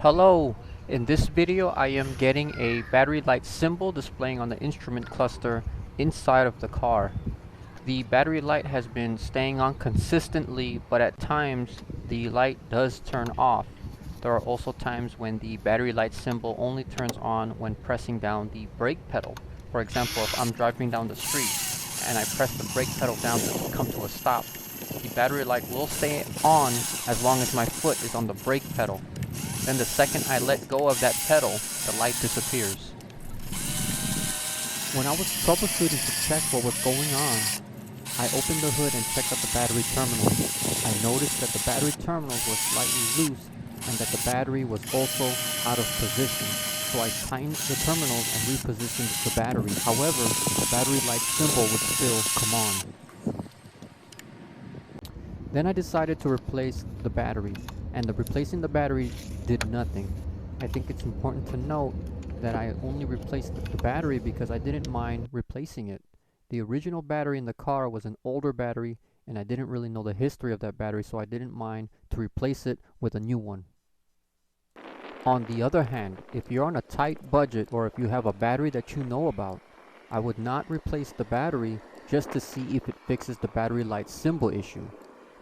Hello! In this video I am getting a battery light symbol displaying on the instrument cluster inside of the car. The battery light has been staying on consistently, but at times the light does turn off. There are also times when the battery light symbol only turns on when pressing down the brake pedal. For example, if I'm driving down the street and I press the brake pedal down to come to a stop, the battery light will stay on as long as my foot is on the brake pedal. Then the second I let go of that pedal, the light disappears. When I was troubleshooting to check what was going on, I opened the hood and checked out the battery terminals. I noticed that the battery terminals were slightly loose and that the battery was also out of position. So I tightened the terminals and repositioned the battery. However, the battery light symbol would still come on. Then I decided to replace the battery, and replacing the battery did nothing. I think it's important to note that I only replaced the battery because I didn't mind replacing it. The original battery in the car was an older battery, and I didn't really know the history of that battery, so I didn't mind to replace it with a new one. On the other hand, if you're on a tight budget or if you have a battery that you know about, I would not replace the battery just to see if it fixes the battery light symbol issue.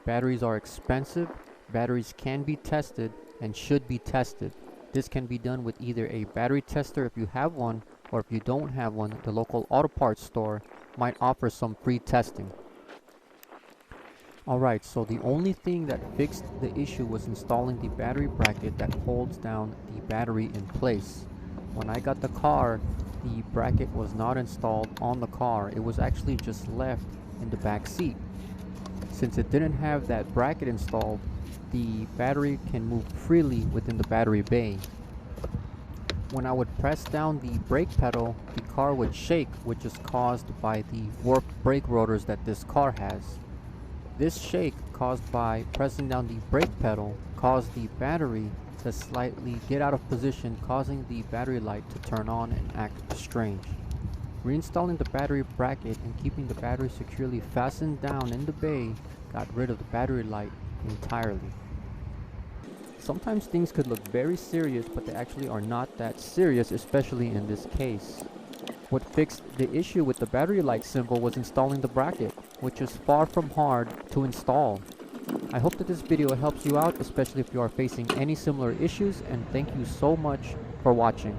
Batteries are expensive, batteries can be tested and should be tested. This can be done with either a battery tester if you have one, or if you don't have one, the local auto parts store might offer some free testing. Alright, so the only thing that fixed the issue was installing the battery bracket that holds down the battery in place. When I got the car, the bracket was not installed on the car. It was actually just left in the back seat. Since it didn't have that bracket installed, the battery can move freely within the battery bay. When I would press down the brake pedal, the car would shake, which is caused by the warped brake rotors that this car has. This shake caused by pressing down the brake pedal caused the battery to slightly get out of position, causing the battery light to turn on and act strange. Reinstalling the battery bracket and keeping the battery securely fastened down in the bay got rid of the battery light entirely. Sometimes things could look very serious, but they actually are not that serious, especially in this case. What fixed the issue with the battery light symbol was installing the bracket, which is far from hard to install. I hope that this video helps you out, especially if you are facing any similar issues, and thank you so much for watching.